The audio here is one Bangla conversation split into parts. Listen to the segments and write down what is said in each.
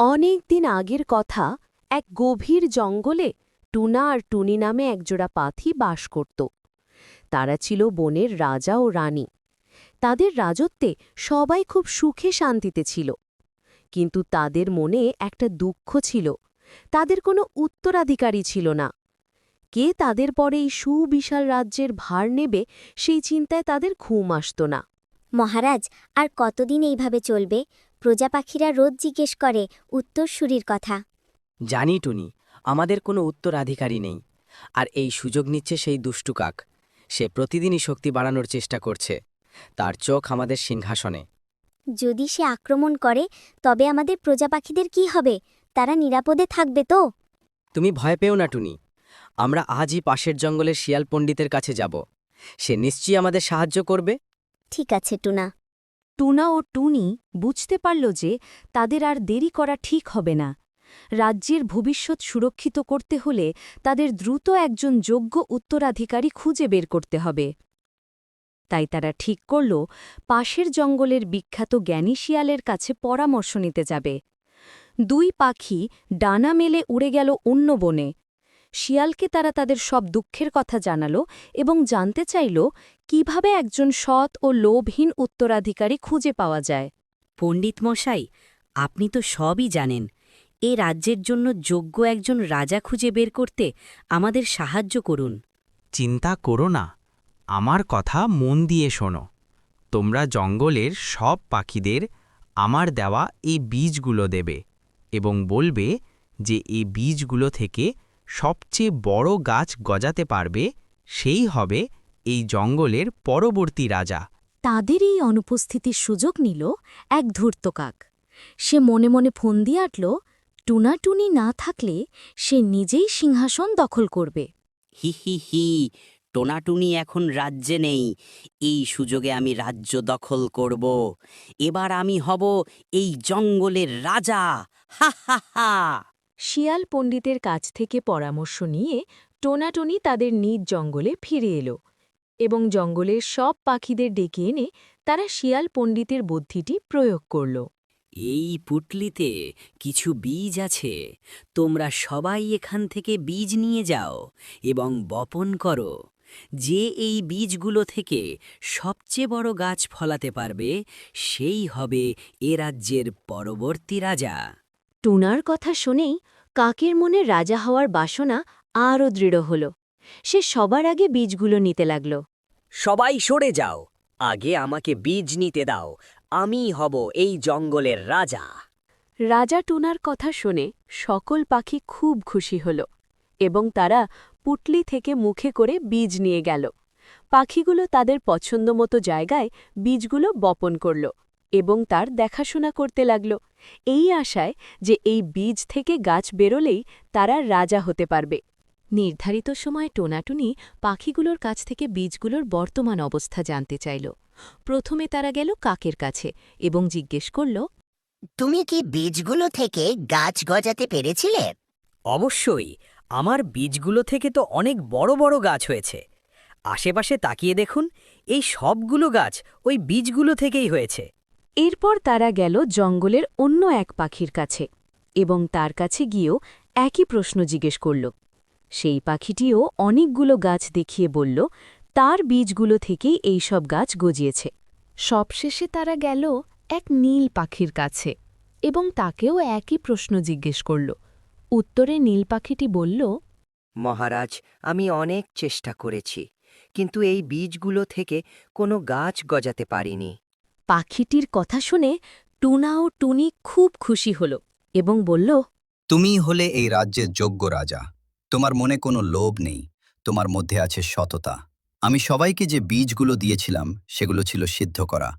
অনেক দিন আগের কথা, এক গভীর জঙ্গলে টুনা আর টুনি নামে একজোড়া পাখি বাস করত। তারা ছিল বনের রাজা ও রানী। তাদের রাজত্বে সবাই খুব সুখে শান্তিতে ছিল। কিন্তু তাদের মনে একটা দুঃখ ছিল, তাদের কোনো উত্তরাধিকারী ছিল না। কে তাদের পরে এই সুবিশাল রাজ্যের ভার নেবে, সেই চিন্তায় তাদের ঘুম আসত না। মহারাজ, আর কতদিন এইভাবে চলবে? প্রজা পাখিরা রোজ জিজ্ঞেস করে উত্তরসূরির কথা। জানি টুনি, আমাদের কোনো উত্তরাধিকারী নেই। আর এই সুযোগ নিচ্ছে সেই দুষ্টু কাক। সে প্রতিদিনই শক্তি বাড়ানোর চেষ্টা করছে। তার চোখ আমাদের সিংহাসনে। যদি সে আক্রমণ করে, তবে আমাদের প্রজা পাখিদের কি হবে? তারা নিরাপদে থাকবে তো? তুমি ভয় পেও না টুনি, আমরা আজই পাশের জঙ্গলের শিয়াল পণ্ডিতের কাছে যাব। সে নিশ্চয়ই আমাদের সাহায্য করবে। ঠিক আছে টুনা। টুনা ও টুনি বুঝতে পারল যে তাদের আর দেরি করা ঠিক হবে না। রাজ্যের ভবিষ্যৎ সুরক্ষিত করতে হলে তাদের দ্রুত একজন যোগ্য উত্তরাধিকারী খুঁজে বের করতে হবে। তাই তারা ঠিক করল পাশের জঙ্গলের বিখ্যাত জ্ঞানী শিয়ালের কাছে পরামর্শ নিতে যাবে। দুই পাখি ডানা মেলে উড়ে গেল অন্য বনে। শিয়ালকে তারা তাদের সব দুঃখের কথা জানাল এবং জানতে চাইল কিভাবে একজন সৎ ও লোভহীন উত্তরাধিকারী খুঁজে পাওয়া যায়। পণ্ডিত মশাই, আপনি তো সবই জানেন। এ রাজ্যের জন্য যোগ্য একজন রাজা খুঁজে বের করতে আমাদের সাহায্য করুন। চিন্তা করো না, আমার কথা মন দিয়ে শোনো। তোমরা জঙ্গলের সব পাখিদের আমার দেওয়া এই বীজগুলো দেবে এবং বলবে যে এই বীজগুলো থেকে সবচেয়ে বড় গাছ গজাতে পারবে, সেই হবে এই জঙ্গলের পরবর্তী রাজা। তাদের এই অনুপস্থিতির সুযোগ নিল এক ধূর্ত কাক। সে মনে মনে ফোন দিয়ে আটল, টুনাটুনি না থাকলে সে নিজেই সিংহাসন দখল করবে। হি হি হি, টোনাটুনি এখন রাজ্যে নেই। এই সুযোগে আমি রাজ্য দখল করব। এবার আমি হব এই জঙ্গলের রাজা। হা হা হা। শিয়াল পণ্ডিতের কাছ থেকে পরামর্শ নিয়ে টোনাটুনি তাদের নিজ জঙ্গলে ফিরে এলো এবং জঙ্গলের সব পাখিদের ডেকে এনে তারা শিয়াল পণ্ডিতের বুদ্ধিটি প্রয়োগ করল। এই পুটলিতে কিছু বীজ আছে। তোমরা সবাই এখান থেকে বীজ নিয়ে যাও এবং বপন করো। যে এই বীজগুলো থেকে সবচেয়ে বড় গাছ ফলাতে পারবে, সেই হবে এ রাজ্যের পরবর্তী রাজা। টুনার কথা শুনেই কাকের মনে রাজা হওয়ার বাসনা আরও দৃঢ় হল। সে সবার আগে বীজগুলো নিতে লাগল। সবাই সরে যাও, আগে আমাকে বীজ নিতে দাও। আমি হব এই জঙ্গলের রাজা। রাজা টুনার কথা শুনে সকল পাখি খুব খুশি হল এবং তারা পুটলি থেকে মুখে করে বীজ নিয়ে গেল। পাখিগুলো তাদের পছন্দমতো জায়গায় বীজগুলো বপন করল এবং তার দেখাশোনা করতে লাগল, এই আশায় যে এই বীজ থেকে গাছ বেরোলেই তারা রাজা হতে পারবে। নির্ধারিত সময়ে টোনাটুনি পাখিগুলোর কাছ থেকে বীজগুলোর বর্তমান অবস্থা জানতে চাইল। প্রথমে তারা গেল কাকের কাছে এবং জিজ্ঞেস করল, তুমি কি বীজগুলো থেকে গাছ গজাতে পেরেছিলে? অবশ্যই, আমার বীজগুলো থেকে তো অনেক বড় বড় গাছ হয়েছে। আশেপাশে তাকিয়ে দেখুন, এই সবগুলো গাছ ওই বীজগুলো থেকেই হয়েছে। এরপর তারা গেল জঙ্গলের অন্য এক পাখির কাছে এবং তার কাছে গিয়েও একই প্রশ্ন জিজ্ঞেস করল। সেই পাখিটিও অনেকগুলো গাছ দেখিয়ে বলল তার বীজগুলো থেকেই এই সব গাছ গজিয়েছে। সবশেষে তারা গেল এক নীল পাখির কাছে এবং তাকেও একই প্রশ্ন জিজ্ঞেস করল। উত্তরে নীল পাখিটি বলল, মহারাজ, আমি অনেক চেষ্টা করেছি, কিন্তু এই বীজগুলো থেকে কোনো গাছ গজাতে পারিনি। পাখিটির কথা শুনে টুনা ও টুনি খুব খুশি হল এবং বলল, তুমি হলে এই রাজ্যের যোগ্য রাজা। তোমার মনে কোনো লোভ নেই, তোমার মধ্যে আছে সততা। আমি সবাইকে যে বীজগুলো দিয়েছিলাম সেগুলো ছিল সিদ্ধ করা,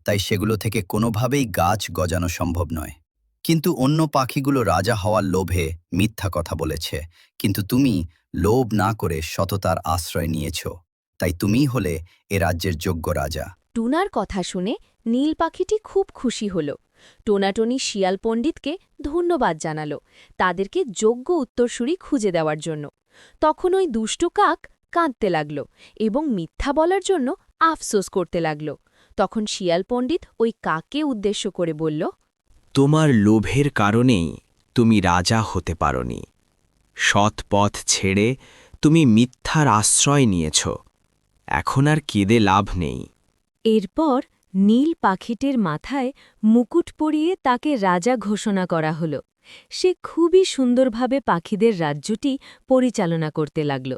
তাই সেগুলো থেকে কোনোভাবেই গাছ গজানো সম্ভব নয়। কিন্তু অন্য পাখিগুলো রাজা হওয়ার লোভে মিথ্যা কথা বলেছে, কিন্তু তুমি লোভ না করে সততার আশ্রয় নিয়েছ, তাই তুমিই হলে এ রাজ্যের যোগ্য রাজা। টুনার কথা শুনে নীল পাখিটি খুব খুশি হল। টোনাটনি শিয়াল পণ্ডিতকে ধন্যবাদ জানাল তাদেরকে যোগ্য উত্তরসূরি খুঁজে দেওয়ার জন্য। তখন ওই দুষ্টু কাক কাঁদতে লাগল এবং মিথ্যা বলার জন্য আফসোস করতে লাগল। তখন শিয়াল পণ্ডিত ওই কাককে উদ্দেশ্য করে বলল, তোমার লোভের কারণেই তুমি রাজা হতে পারোনি। সৎ পথ ছেড়ে তুমি মিথ্যার আশ্রয় নিয়েছ। এখন আর কেঁদে লাভ নেই। এরপর নীল পাখিটির মাথায় মুকুট পরিয়ে তাকে রাজা ঘোষণা করা হল। সে খুবই সুন্দরভাবে পাখিদের রাজ্যটি পরিচালনা করতে লাগল।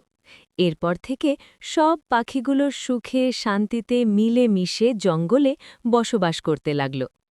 এরপর থেকে সব পাখিগুলোর সুখে শান্তিতে মিলে মিশে জঙ্গলে বসবাস করতে লাগল।